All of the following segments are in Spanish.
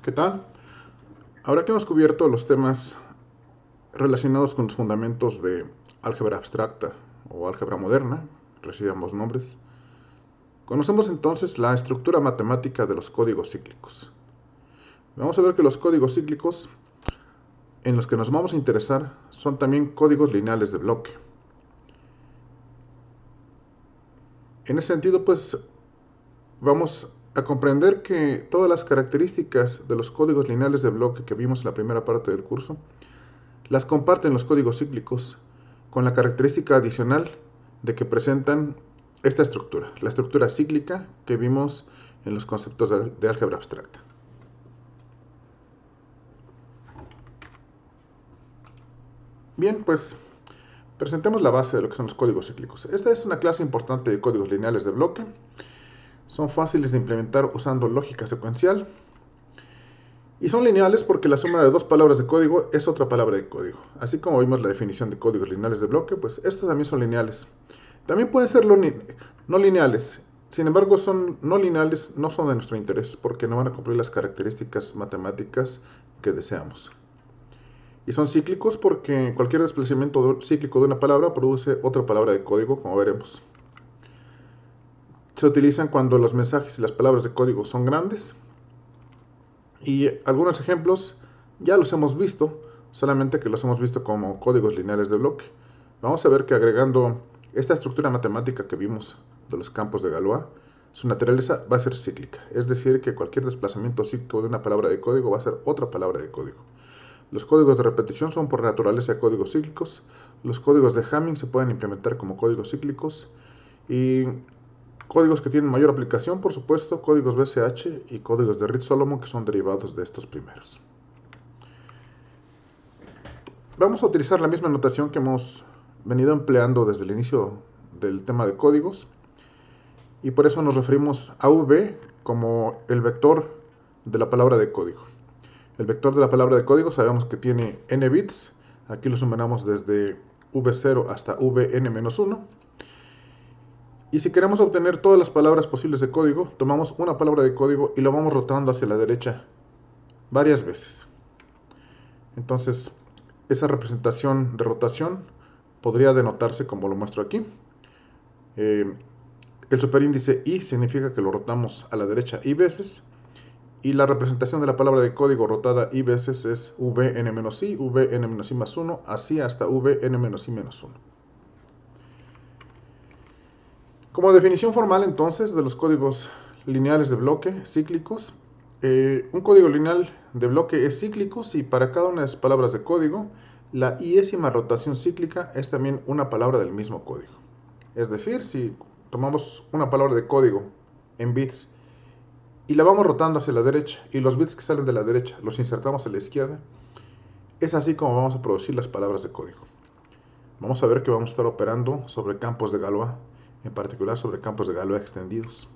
¿Qué tal? Ahora que hemos cubierto los temas relacionados con los fundamentos de álgebra abstracta o álgebra moderna, reciben ambos nombres, conocemos entonces la estructura matemática de los códigos cíclicos. Vamos a ver que los códigos cíclicos en los que nos vamos a interesar son también códigos lineales de bloque. En ese sentido, pues, vamos a comprender que todas las características de los códigos lineales de bloque que vimos en la primera parte del curso las comparten los códigos cíclicos con la característica adicional de que presentan esta estructura, la estructura cíclica que vimos en los conceptos de álgebra abstracta. Bien, pues presentemos la base de lo que son los códigos cíclicos. Esta es una clase importante de códigos lineales de bloque. Son fáciles de implementar usando lógica secuencial. Y son lineales porque la suma de dos palabras de código es otra palabra de código. Así como vimos la definición de códigos lineales de bloque, pues estos también son lineales. También pueden ser no lineales. Sin embargo, son no lineales, no son de nuestro interés porque no van a cumplir las características matemáticas que deseamos. Y son cíclicos porque cualquier desplazamiento cíclico de una palabra produce otra palabra de código, como veremos. Se utilizan cuando los mensajes y las palabras de código son grandes. Y algunos ejemplos ya los hemos visto, solamente que los hemos visto como códigos lineales de bloque. Vamos a ver que agregando esta estructura matemática que vimos de los campos de Galois, su naturaleza va a ser cíclica. Es decir, que cualquier desplazamiento cíclico de una palabra de código va a ser otra palabra de código. Los códigos de repetición son por naturaleza códigos cíclicos. Los códigos de Hamming se pueden implementar como códigos cíclicos. Y códigos que tienen mayor aplicación, por supuesto, códigos BCH y códigos de Reed-Solomon, que son derivados de estos primeros. Vamos a utilizar la misma notación que hemos venido empleando desde el inicio del tema de códigos, y por eso nos referimos a V como el vector de la palabra de código. El vector de la palabra de código sabemos que tiene n bits, aquí los numeramos desde V0 hasta Vn-1. Y si queremos obtener todas las palabras posibles de código, tomamos una palabra de código y lo vamos rotando hacia la derecha varias veces. Entonces, esa representación de rotación podría denotarse como lo muestro aquí. El superíndice i significa que lo rotamos a la derecha i veces. Y la representación de la palabra de código rotada i veces es vn-i, vn-i más 1, así hasta vn-i menos 1. Como definición formal entonces de los códigos lineales de bloque cíclicos, un código lineal de bloque es cíclico si para cada una de las palabras de código la iésima rotación cíclica es también una palabra del mismo código. Es decir, si tomamos una palabra de código en bits y la vamos rotando hacia la derecha y los bits que salen de la derecha los insertamos a la izquierda, es así como vamos a producir las palabras de código. Vamos a ver que vamos a estar operando sobre campos de Galois, en particular sobre campos de Galois extendidos.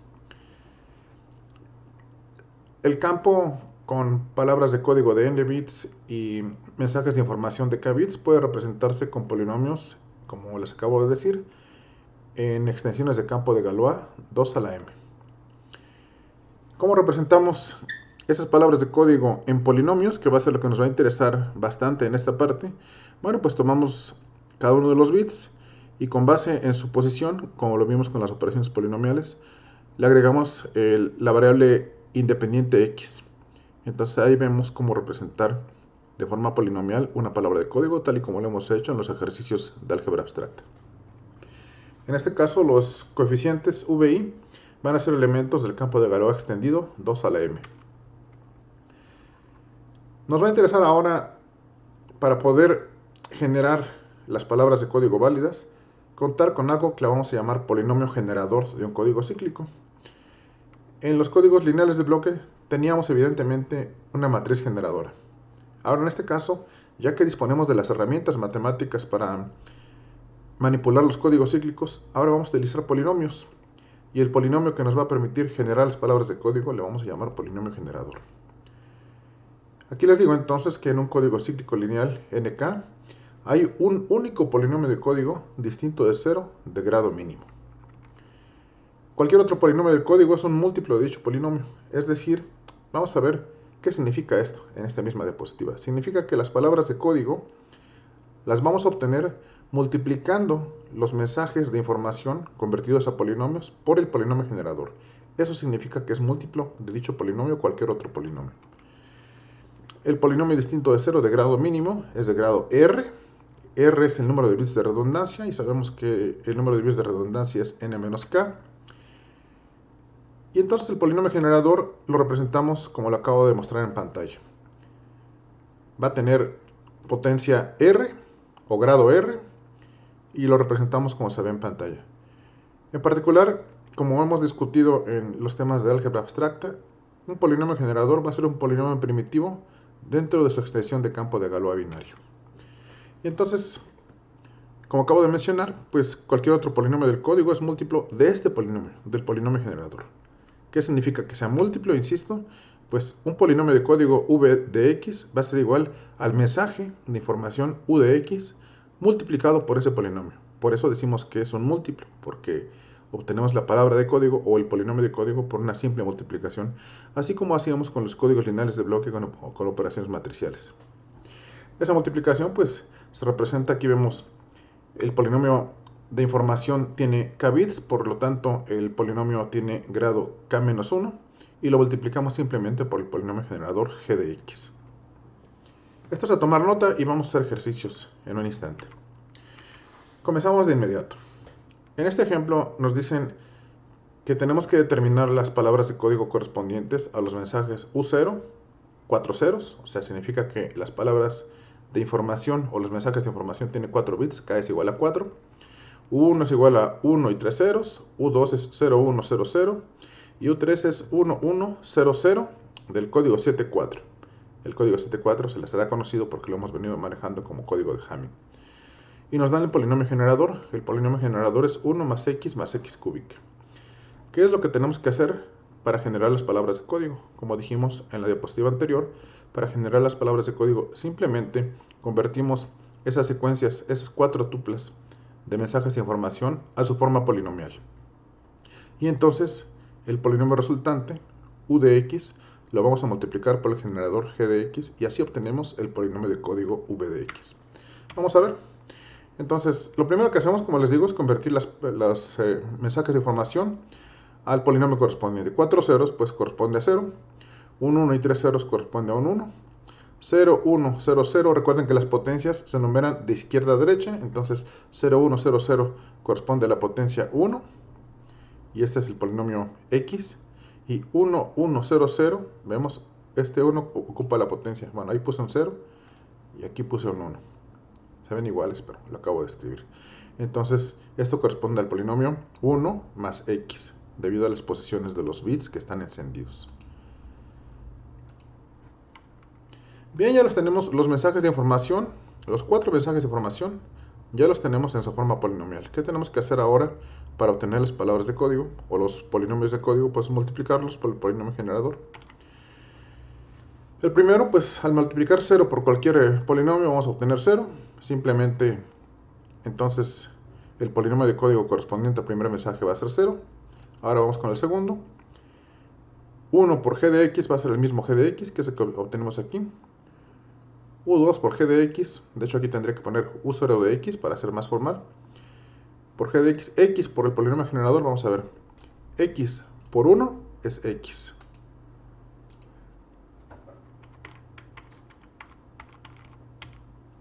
El campo con palabras de código de n bits y mensajes de información de k bits puede representarse con polinomios, como les acabo de decir, en extensiones de campo de Galois 2 a la m. ¿Cómo representamos esas palabras de código en polinomios? Que va a ser lo que nos va a interesar bastante en esta parte. Bueno, pues tomamos cada uno de los bits y con base en su posición, como lo vimos con las operaciones polinomiales, le agregamos la variable independiente x. Entonces ahí vemos cómo representar de forma polinomial una palabra de código, tal y como lo hemos hecho en los ejercicios de álgebra abstracta. En este caso, los coeficientes vi van a ser elementos del campo de Galois extendido 2 a la m. Nos va a interesar ahora, para poder generar las palabras de código válidas, contar con algo que le vamos a llamar polinomio generador de un código cíclico. En los códigos lineales de bloque teníamos evidentemente una matriz generadora. Ahora en este caso, ya que disponemos de las herramientas matemáticas para manipular los códigos cíclicos, ahora vamos a utilizar polinomios. Y el polinomio que nos va a permitir generar las palabras de código le vamos a llamar polinomio generador. Aquí les digo entonces que en un código cíclico lineal nk hay un único polinomio de código distinto de 0 de grado mínimo. Cualquier otro polinomio del código es un múltiplo de dicho polinomio. Es decir, vamos a ver ¿Qué significa esto en esta misma diapositiva? Significa que las palabras de código las vamos a obtener multiplicando los mensajes de información convertidos a polinomios por el polinomio generador. Eso significa que es múltiplo de dicho polinomio o cualquier otro polinomio. El polinomio distinto de 0 de grado mínimo es de grado R. R es el número de bits de redundancia y sabemos que el número de bits de redundancia es n-k. Y entonces el polinomio generador lo representamos como lo acabo de mostrar en pantalla. Va a tener potencia R o grado R y lo representamos como se ve en pantalla. En particular, como hemos discutido en los temas de álgebra abstracta, un polinomio generador va a ser un polinomio primitivo dentro de su extensión de campo de Galois binario. Y entonces, como acabo de mencionar, pues cualquier otro polinomio del código es múltiplo de este polinomio, del polinomio generador. ¿Qué significa que sea múltiplo? Insisto, pues un polinomio de código v de x va a ser igual al mensaje de información u de x multiplicado por ese polinomio. Por eso decimos que es un múltiplo, porque obtenemos la palabra de código o el polinomio de código por una simple multiplicación, así como hacíamos con los códigos lineales de bloque con operaciones matriciales. Esa multiplicación pues se representa, aquí vemos el polinomio de información tiene k bits, por lo tanto el polinomio tiene grado k-1 y lo multiplicamos simplemente por el polinomio generador g de x. Esto es a tomar nota y vamos a hacer ejercicios en un instante. Comenzamos de inmediato. En este ejemplo nos dicen que tenemos que determinar las palabras de código correspondientes a los mensajes U0, 4 ceros, o sea, significa que las palabras de información o los mensajes de información tienen 4 bits, k es igual a 4, U1 es igual a 1 y 3 ceros, U2 es 0, 1, 0, 0, y U3 es 1, 1, 0, 0 del código 7.4. El código 7.4 se les hará conocido porque lo hemos venido manejando como código de Hamming. Y nos dan el polinomio generador. El polinomio generador es 1 más x cúbica. ¿Qué es lo que tenemos que hacer para generar las palabras de código? Como dijimos en la diapositiva anterior, para generar las palabras de código simplemente convertimos esas secuencias, esas 4 tuplas de mensajes de información a su forma polinomial. Y entonces el polinomio resultante, u de x, lo vamos a multiplicar por el generador g de x y así obtenemos el polinomio de código v de x. Vamos a ver. Entonces, lo primero que hacemos, como les digo, es convertir los mensajes de información al polinomio correspondiente. 4 ceros pues corresponde a 0, un 1 y 3 ceros corresponde a un 1, 0, 1, 0, 0, recuerden que las potencias se numeran de izquierda a derecha, entonces 0, 1, 0, 0 corresponde a la potencia 1, y este es el polinomio x, y 1, 1, 0, 0, vemos, este 1 ocupa la potencia, bueno, ahí puse un 0, y aquí puse un 1, se ven iguales, pero lo acabo de escribir. Entonces, esto corresponde al polinomio 1 más x, debido a las posiciones de los bits que están encendidos. Bien, ya los tenemos los mensajes de información, los 4 mensajes de información, ya los tenemos en su forma polinomial. ¿Qué tenemos que hacer ahora para obtener las palabras de código o los polinomios de código? Pues multiplicarlos por el polinomio generador. El primero, pues al multiplicar 0 por cualquier polinomio vamos a obtener 0. Simplemente, entonces, el polinomio de código correspondiente al primer mensaje va a ser 0. Ahora vamos con el segundo. 1 por g de x va a ser el mismo g de x, que es el que obtenemos aquí. U2 por g de x, de hecho aquí tendría que poner U0 de x para ser más formal. Por g de x, x por el polinomio generador, vamos a ver. X por 1 es x.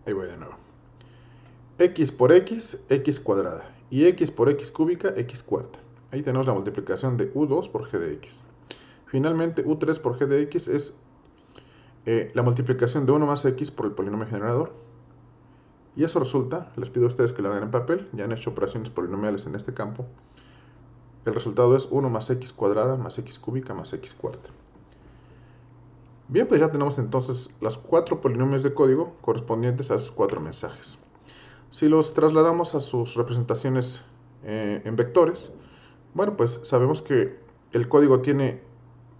Ahí voy de nuevo. X por x, x cuadrada. Y x por x cúbica, x cuarta. Ahí tenemos la multiplicación de U2 por g de x. Finalmente, U3 por g de x es la multiplicación de 1 más x por el polinomio generador. Y eso resulta, les pido a ustedes que lo hagan en papel, ya han hecho operaciones polinomiales en este campo. El resultado es 1 más x cuadrada más x cúbica más x cuarta. Bien, pues ya tenemos entonces los 4 polinomios de código correspondientes a esos 4 mensajes. Si los trasladamos a sus representaciones en vectores, bueno, pues sabemos que el código tiene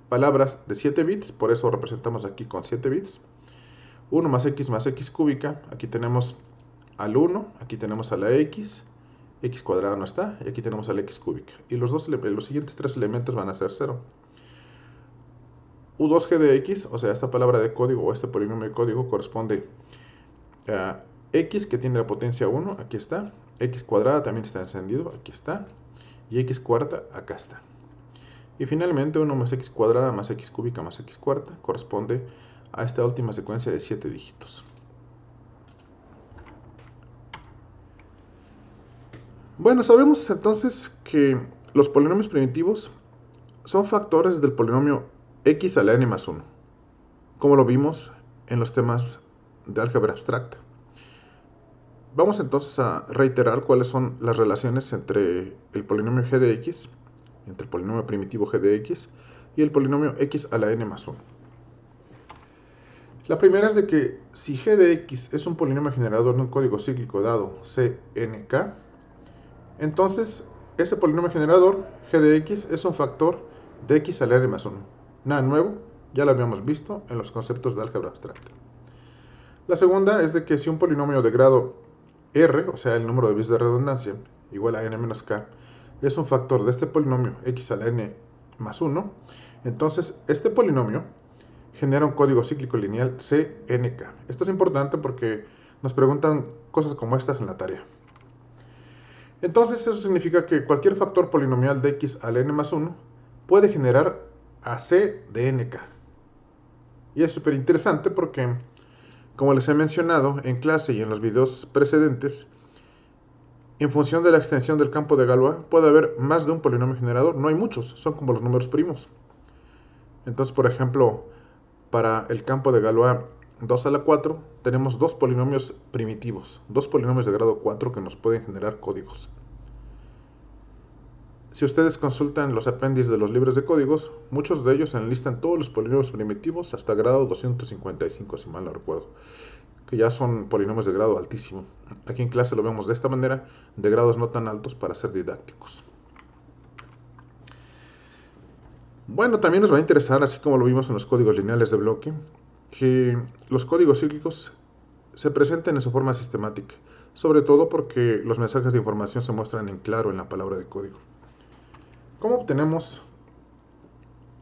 palabras de 7 bits, por eso representamos aquí con 7 bits. 1 más x cúbica, aquí tenemos al 1, aquí tenemos a la x cuadrada no está, y aquí tenemos a la x cúbica. Y los siguientes 3 elementos van a ser 0. U2G de X, o sea, esta palabra de código o este polinomio de código corresponde a X que tiene la potencia 1, aquí está. X cuadrada también está encendido, aquí está. Y X cuarta, acá está. Y finalmente 1 más X cuadrada más X cúbica más X cuarta corresponde a esta última secuencia de 7 dígitos. Bueno, sabemos entonces que los polinomios primitivos son factores del polinomio x a la n más 1, como lo vimos en los temas de álgebra abstracta. Vamos entonces a reiterar cuáles son las relaciones entre el polinomio g de x, entre el polinomio primitivo g de x, y el polinomio x a la n más 1. La primera es de que si g de x es un polinomio generador de un código cíclico dado cnk, entonces ese polinomio generador g de x es un factor de x a la n más 1. Nada nuevo, ya lo habíamos visto en los conceptos de álgebra abstracta. La segunda es de que si un polinomio de grado r, o sea el número de bits de redundancia, igual a n menos k, es un factor de este polinomio x a la n más 1, entonces este polinomio genera un código cíclico lineal cnk. Esto es importante porque nos preguntan cosas como estas en la tarea. Entonces eso significa que cualquier factor polinomial de x a la n más 1 puede generar a c de nk. Y es súper interesante porque, como les he mencionado en clase y en los videos precedentes, en función de la extensión del campo de Galois puede haber más de un polinomio generador. No hay muchos, son como los números primos. Entonces, por ejemplo, para el campo de Galois 2 a la 4 tenemos dos polinomios primitivos, dos polinomios de grado 4 que nos pueden generar códigos. Si ustedes consultan los apéndices de los libros de códigos, muchos de ellos enlistan todos los polinomios primitivos hasta grado 255, si mal no recuerdo, que ya son polinomios de grado altísimo. Aquí en clase lo vemos de esta manera, de grados no tan altos para ser didácticos. Bueno, también nos va a interesar, así como lo vimos en los códigos lineales de bloque, que los códigos cíclicos se presenten en su forma sistemática, sobre todo porque los mensajes de información se muestran en claro en la palabra de código. ¿Cómo obtenemos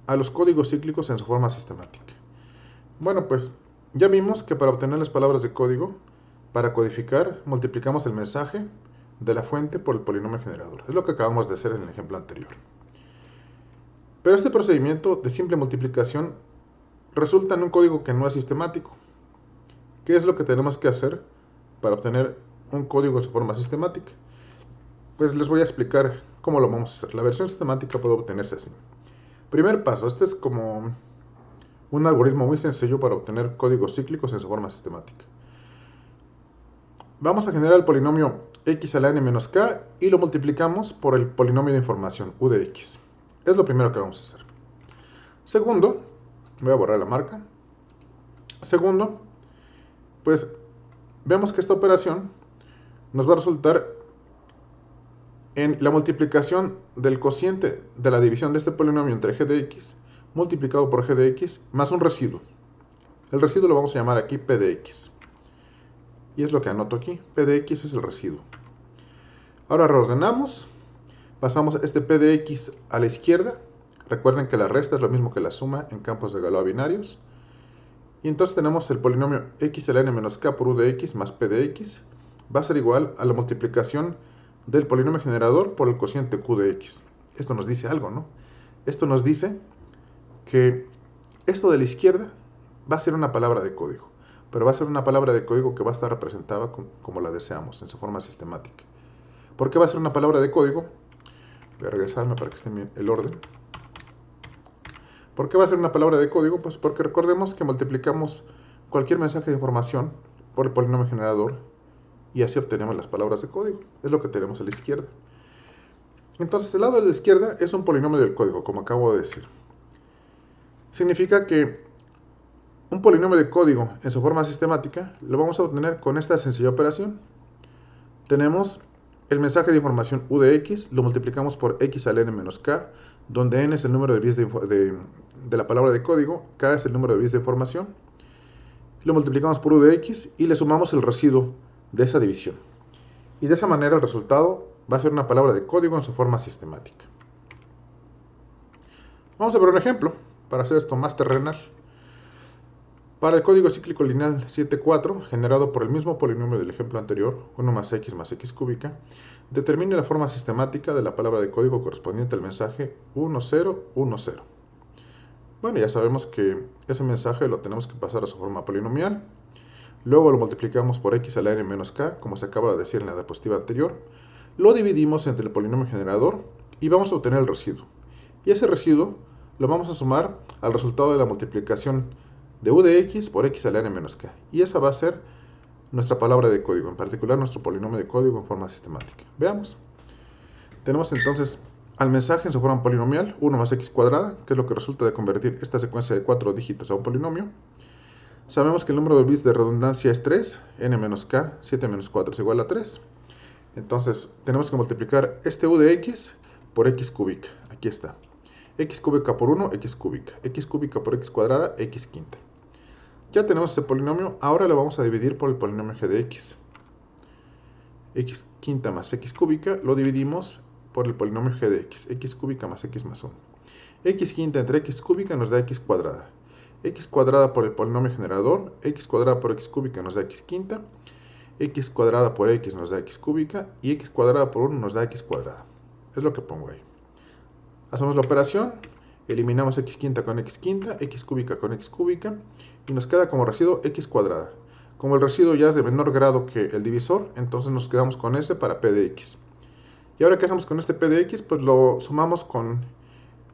a los códigos cíclicos en su forma sistemática? Bueno, pues ya vimos que para obtener las palabras de código, para codificar, multiplicamos el mensaje de la fuente por el polinomio generador. Es lo que acabamos de hacer en el ejemplo anterior. Pero este procedimiento de simple multiplicación resulta en un código que no es sistemático. ¿Qué es lo que tenemos que hacer para obtener un código en su forma sistemática? Pues les voy a explicar cómo lo vamos a hacer. La versión sistemática puede obtenerse así. Primer paso, este es como un algoritmo muy sencillo para obtener códigos cíclicos en su forma sistemática. Vamos a generar el polinomio x a la n menos k y lo multiplicamos por el polinomio de información u de x. Es lo primero que vamos a hacer. Segundo, voy a borrar la marca. Segundo, pues vemos que esta operación nos va a resultar en la multiplicación del cociente de la división de este polinomio entre g de x multiplicado por g de x más un residuo. El residuo lo vamos a llamar aquí p de x. Y es lo que anoto aquí. P de x es el residuo. Ahora reordenamos. Pasamos este p de x a la izquierda. Recuerden que la resta es lo mismo que la suma en campos de Galois binarios. Y entonces tenemos el polinomio x a la n menos k por u de x más p de x. Va a ser igual a la multiplicación del polinomio generador por el cociente q de x. Esto nos dice algo, ¿no? Esto nos dice que esto de la izquierda va a ser una palabra de código, pero va a ser una palabra de código que va a estar representada como la deseamos, en su forma sistemática. ¿Por qué va a ser una palabra de código? Voy a regresarme para que esté bien el orden. ¿Por qué va a ser una palabra de código? Pues porque recordemos que multiplicamos cualquier mensaje de información por el polinomio generador y así obtenemos las palabras de código. Es lo que tenemos a la izquierda. Entonces el lado de la izquierda es un polinomio del código, como acabo de decir. Significa que un polinomio de código en su forma sistemática lo vamos a obtener con esta sencilla operación. Tenemos el mensaje de información u de x, lo multiplicamos por x a la n menos k, donde n es el número de bits de la palabra de código, k es el número de bits de información. Lo multiplicamos por u de x y le sumamos el residuo de esa división. Y de esa manera el resultado va a ser una palabra de código en su forma sistemática. Vamos a ver un ejemplo. para hacer esto más terrenal. Para el código cíclico lineal 7,4, generado por el mismo polinomio del ejemplo anterior, 1 más x cúbica, determine la forma sistemática de la palabra de código correspondiente al mensaje 1010. Bueno, ya sabemos que ese mensaje lo tenemos que pasar a su forma polinomial. Luego lo multiplicamos por x a la n menos k, como se acaba de decir en la diapositiva anterior. Lo dividimos entre el polinomio generador y vamos a obtener el residuo. Y ese residuo lo vamos a sumar al resultado de la multiplicación de u de x por x a la n menos k. Y esa va a ser nuestra palabra de código, en particular nuestro polinomio de código en forma sistemática. Veamos. Tenemos entonces al mensaje en su forma polinomial, 1 más x cuadrada, que es lo que resulta de convertir esta secuencia de 4 dígitos a un polinomio. Sabemos que el número de bits de redundancia es 3, n menos k, 7 menos 4 es igual a 3. Entonces tenemos que multiplicar este u de x por x cúbica. Aquí está. X cúbica por 1, x cúbica por x cuadrada, x quinta. Ya tenemos este polinomio, ahora lo vamos a dividir por el polinomio g de x. X quinta más x cúbica lo dividimos por el polinomio g de x cúbica más x más 1. X quinta entre x cúbica nos da x cuadrada. X cuadrada por el polinomio generador, x cuadrada por x cúbica nos da x quinta, x cuadrada por x nos da x cúbica y x cuadrada por 1 nos da x cuadrada. Es lo que pongo ahí. Hacemos la operación, eliminamos x quinta con x quinta, x cúbica con x cúbica y nos queda como residuo x cuadrada. Como el residuo ya es de menor grado que el divisor, entonces nos quedamos con ese para p de x. Y ahora, ¿qué hacemos con este p de x? Pues lo sumamos con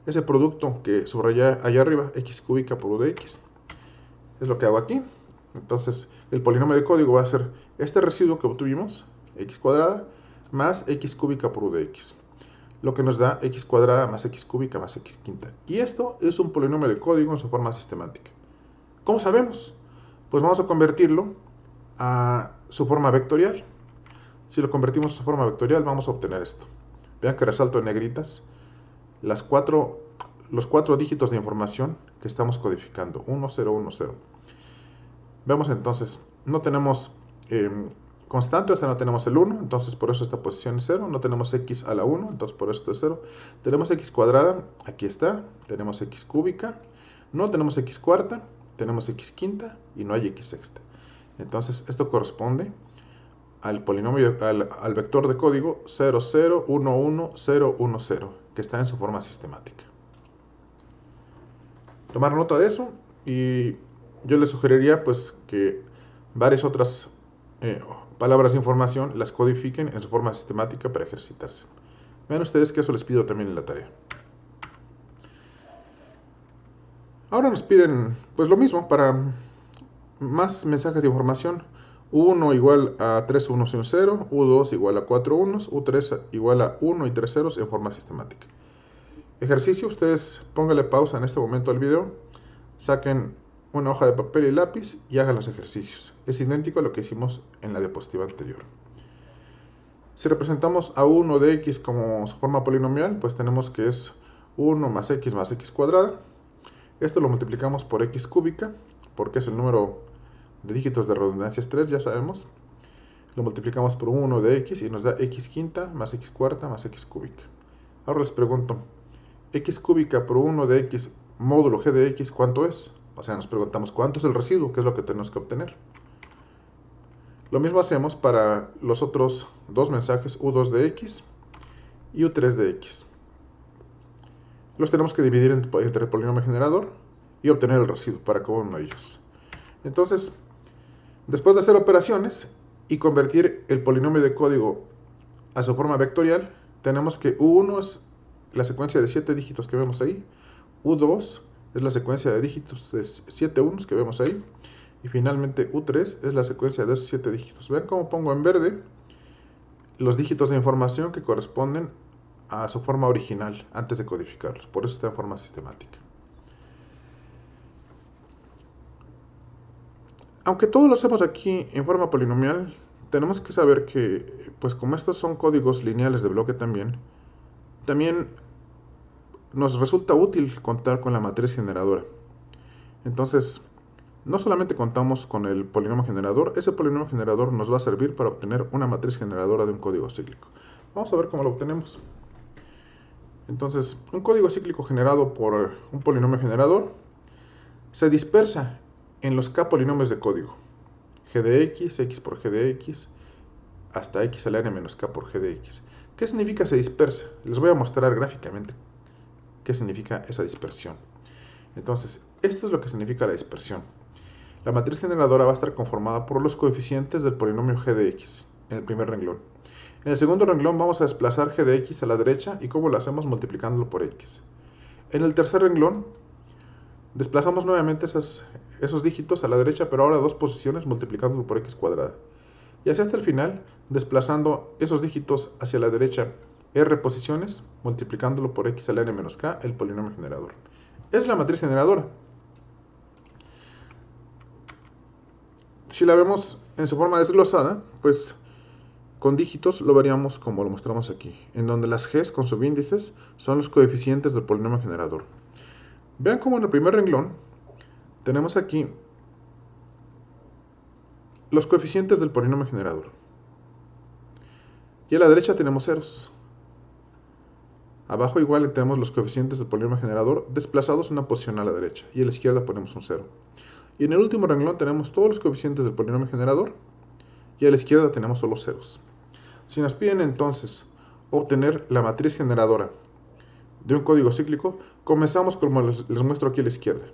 ese producto que subrayé allá arriba, x cúbica por u de x. Es lo que hago aquí. Entonces, el polinomio de código va a ser este residuo que obtuvimos, x cuadrada, más x cúbica por u de x. Lo que nos da x cuadrada más x cúbica más x quinta. Y esto es un polinomio de código en su forma sistemática. ¿Cómo sabemos? Pues vamos a convertirlo a su forma vectorial. Si lo convertimos a su forma vectorial, vamos a obtener esto. Vean que resalto en negritas los 4 dígitos de información que estamos codificando. 1, 0, 1, 0. Vemos entonces, no tenemos constante, o sea, no tenemos el 1, entonces por eso esta posición es 0. No tenemos x a la 1, entonces por eso esto es 0. Tenemos x cuadrada, aquí está. Tenemos x cúbica. No tenemos x cuarta, tenemos x quinta y no hay x sexta. Entonces esto corresponde al polinomio, al vector de código 0, 0, 1, 1, 0, 1, 0, que está en su forma sistemática. Tomar nota de eso y yo les sugeriría pues que varias otras palabras de información las codifiquen en su forma sistemática para ejercitarse. Vean ustedes que eso les pido también en la tarea. Ahora nos piden pues lo mismo para más mensajes de información. U1 igual a 3 unos y un 0, U2 igual a 4 unos, U3 igual a 1 y 3 ceros en forma sistemática. Ejercicio, ustedes pónganle pausa en este momento al video, saquen una hoja de papel y lápiz y hagan los ejercicios. Es idéntico a lo que hicimos en la diapositiva anterior. Si representamos a 1 de x como su forma polinomial, pues tenemos que es 1 más x cuadrada. Esto lo multiplicamos por x cúbica, porque es el número de dígitos de redundancia es 3, ya sabemos. Lo multiplicamos por 1 de x y nos da x quinta más x cuarta más x cúbica. Ahora les pregunto, x cúbica por 1 de x módulo g de x, ¿cuánto es? O sea, nos preguntamos cuánto es el residuo, que es lo que tenemos que obtener. Lo mismo hacemos para los otros dos mensajes, u2 de x y u3 de x. Los tenemos que dividir entre el polinomio generador y obtener el residuo para cada uno de ellos. Entonces, después de hacer operaciones y convertir el polinomio de código a su forma vectorial, tenemos que u1 es la secuencia de 7 dígitos que vemos ahí, u2 es la secuencia de dígitos de 7 unos que vemos ahí, y finalmente u3 es la secuencia de esos 7 dígitos. Vean cómo pongo en verde los dígitos de información que corresponden a su forma original antes de codificarlos, por eso está en forma sistemática. Aunque todo lo hacemos aquí en forma polinomial, tenemos que saber que, pues como estos son códigos lineales de bloque también nos resulta útil contar con la matriz generadora. Entonces, no solamente contamos con el polinomio generador, ese polinomio generador nos va a servir para obtener una matriz generadora de un código cíclico. Vamos a ver cómo lo obtenemos. Entonces, un código cíclico generado por un polinomio generador se dispersa en los k polinomios de código. G de x por g de x, hasta x a la n menos k por g de x. ¿Qué significa se dispersa? Les voy a mostrar gráficamente qué significa esa dispersión. Entonces, esto es lo que significa la dispersión. La matriz generadora va a estar conformada por los coeficientes del polinomio g de x en el primer renglón. En el segundo renglón vamos a desplazar g de x a la derecha y ¿cómo lo hacemos? Multiplicándolo por x. En el tercer renglón desplazamos nuevamente esos dígitos a la derecha, pero ahora 2 posiciones multiplicándolo por x cuadrada. Y así hasta el final, desplazando esos dígitos hacia la derecha r posiciones, multiplicándolo por x a la n menos k, el polinomio generador. Es la matriz generadora. Si la vemos en su forma desglosada, pues con dígitos lo veríamos como lo mostramos aquí, en donde las g's con subíndices son los coeficientes del polinomio generador. Vean cómo en el primer renglón tenemos aquí los coeficientes del polinomio generador. Y a la derecha tenemos ceros. Abajo igual tenemos los coeficientes del polinomio generador desplazados una posición a la derecha. Y a la izquierda ponemos un cero. Y en el último renglón tenemos todos los coeficientes del polinomio generador. Y a la izquierda tenemos solo ceros. Si nos piden entonces obtener la matriz generadora de un código cíclico, comenzamos como les muestro aquí a la izquierda.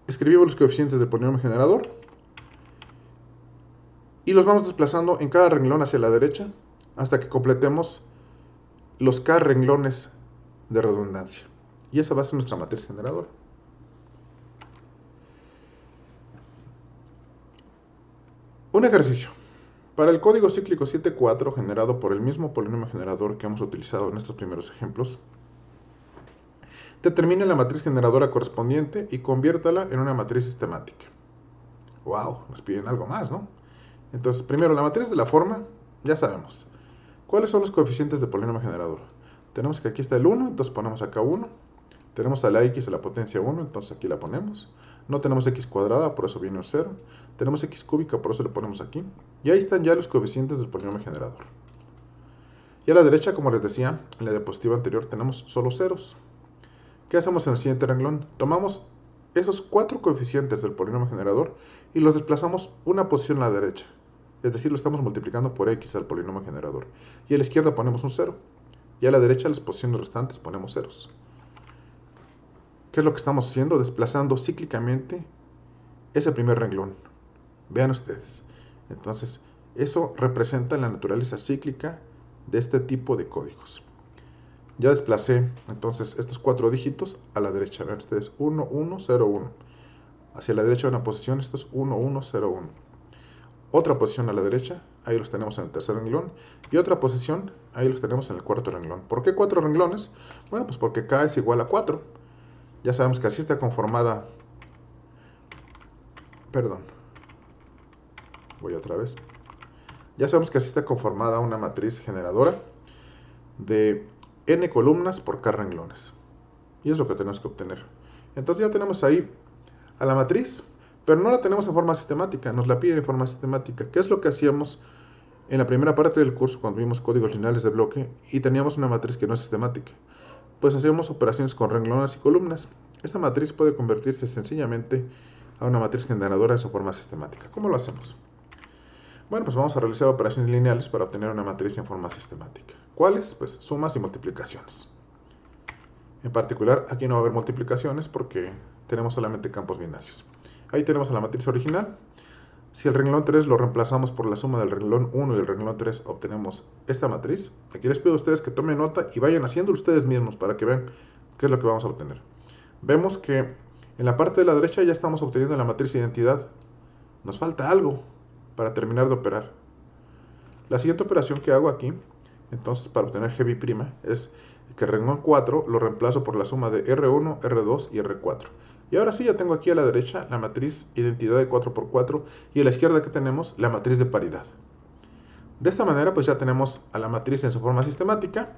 Escribimos los coeficientes del polinomio generador y los vamos desplazando en cada renglón hacia la derecha hasta que completemos los k renglones de redundancia. Y esa va a ser nuestra matriz generadora. Un ejercicio. Para el código cíclico 7,4 generado por el mismo polinomio generador que hemos utilizado en estos primeros ejemplos, determine la matriz generadora correspondiente y conviértala en una matriz sistemática. ¡Wow! Nos piden algo más, ¿no? Entonces, primero, la matriz de la forma, ya sabemos. ¿Cuáles son los coeficientes del polinomio generador? Tenemos que aquí está el 1, entonces ponemos acá 1. Tenemos a la x a la potencia 1, entonces aquí la ponemos. No tenemos x cuadrada, por eso viene un 0. Tenemos x cúbica, por eso le ponemos aquí. Y ahí están ya los coeficientes del polinomio generador. Y a la derecha, como les decía, en la diapositiva anterior tenemos solo ceros. ¿Qué hacemos en el siguiente renglón? Tomamos esos 4 coeficientes del polinomio generador y los desplazamos una posición a la derecha. Es decir, lo estamos multiplicando por x al polinomio generador. Y a la izquierda ponemos un 0. Y a la derecha, las posiciones restantes, ponemos ceros. ¿Qué es lo que estamos haciendo? Desplazando cíclicamente ese primer renglón. Vean ustedes. Entonces, eso representa la naturaleza cíclica de este tipo de códigos. Ya desplacé entonces estos 4 dígitos a la derecha. Vean ustedes, 1, 1, 0, 1. Hacia la derecha una posición, esto es 1, 1, 0, 1. Otra posición a la derecha, ahí los tenemos en el tercer renglón. Y otra posición, ahí los tenemos en el cuarto renglón. ¿Por qué 4 renglones? Bueno, pues porque k es igual a 4. Ya sabemos que así está conformada... Perdón. Voy otra vez. Ya sabemos que así está conformada una matriz generadora de n columnas por k renglones. Y es lo que tenemos que obtener. Entonces ya tenemos ahí a la matriz, pero no la tenemos en forma sistemática, nos la piden en forma sistemática. ¿Qué es lo que hacíamos en la primera parte del curso cuando vimos códigos lineales de bloque y teníamos una matriz que no es sistemática? Pues hacíamos operaciones con renglones y columnas. Esta matriz puede convertirse sencillamente a una matriz generadora en su forma sistemática. ¿Cómo lo hacemos? Bueno, pues vamos a realizar operaciones lineales para obtener una matriz en forma sistemática. ¿Cuáles? Pues sumas y multiplicaciones. En particular, aquí no va a haber multiplicaciones porque tenemos solamente campos binarios. Ahí tenemos a la matriz original. Si el renglón 3 lo reemplazamos por la suma del renglón 1 y el renglón 3, obtenemos esta matriz. Aquí les pido a ustedes que tomen nota y vayan haciéndolo ustedes mismos para que vean qué es lo que vamos a obtener. Vemos que en la parte de la derecha ya estamos obteniendo la matriz identidad. Nos falta algo para terminar de operar. La siguiente operación que hago aquí, entonces para obtener Gb' es que el renglón 4 lo reemplazo por la suma de R1, R2 y R4. Y ahora sí ya tengo aquí a la derecha la matriz identidad de 4×4 y a la izquierda que tenemos la matriz de paridad. De esta manera pues ya tenemos a la matriz en su forma sistemática.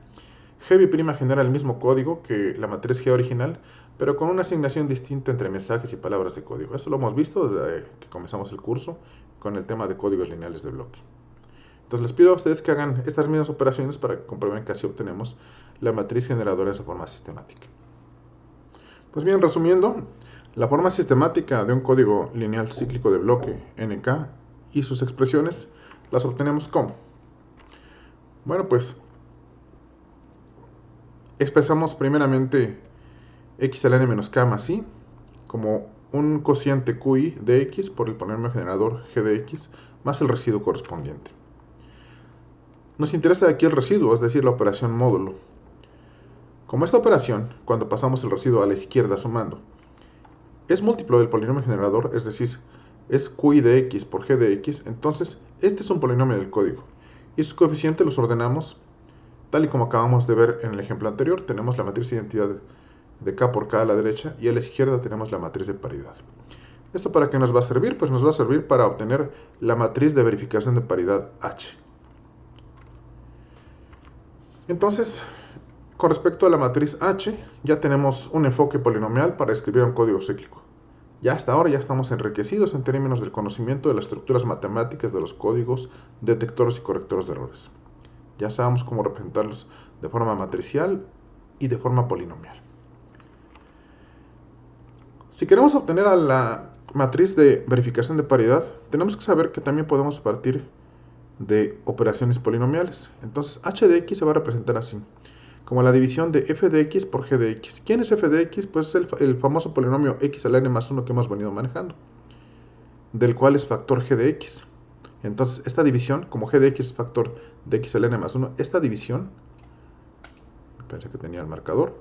Gb' genera el mismo código que la matriz G original, pero con una asignación distinta entre mensajes y palabras de código. Eso lo hemos visto desde que comenzamos el curso con el tema de códigos lineales de bloque. Entonces les pido a ustedes que hagan estas mismas operaciones para que comprueben que así obtenemos la matriz generadora de forma sistemática. Pues bien, resumiendo, la forma sistemática de un código lineal cíclico de bloque NK y sus expresiones las obtenemos como. Bueno, pues expresamos primeramente x al n menos k más i como un cociente qi de x por el polinomio generador g de x más el residuo correspondiente. Nos interesa aquí el residuo, es decir, la operación módulo. Como esta operación, cuando pasamos el residuo a la izquierda sumando, es múltiplo del polinomio generador, es decir, es qi de x por g de x, entonces este es un polinomio del código. Y sus coeficientes los ordenamos tal y como acabamos de ver en el ejemplo anterior. Tenemos la matriz de identidad de k por k a la derecha y a la izquierda tenemos la matriz de paridad. ¿Esto para qué nos va a servir? Pues nos va a servir para obtener la matriz de verificación de paridad H. Entonces, con respecto a la matriz H, ya tenemos un enfoque polinomial para escribir un código cíclico. Ya hasta ahora ya estamos enriquecidos en términos del conocimiento de las estructuras matemáticas de los códigos, detectores y correctores de errores. Ya sabemos cómo representarlos de forma matricial y de forma polinomial. Si queremos obtener a la matriz de verificación de paridad, tenemos que saber que también podemos partir de operaciones polinomiales. Entonces, h de x se va a representar así, como la división de f de x por g de x. ¿Quién es f de x? Pues es el famoso polinomio x a la n más 1 que hemos venido manejando, del cual es factor g de x. Entonces, esta división, como g de x es factor de x a la n más 1, esta división, pensé que tenía el marcador,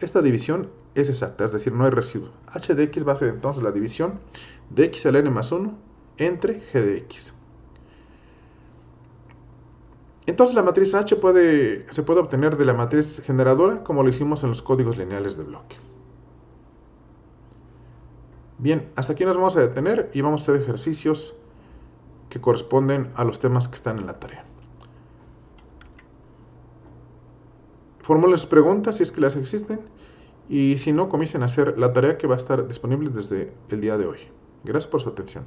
esta división es exacta, es decir, no hay residuo. H de x va a ser entonces la división de x a la n más 1 entre g de x. Entonces la matriz H se puede obtener de la matriz generadora como lo hicimos en los códigos lineales de bloque. Bien, hasta aquí nos vamos a detener y vamos a hacer ejercicios que corresponden a los temas que están en la tarea. Formulen sus preguntas si es que las existen y si no, comiencen a hacer la tarea que va a estar disponible desde el día de hoy. Gracias por su atención.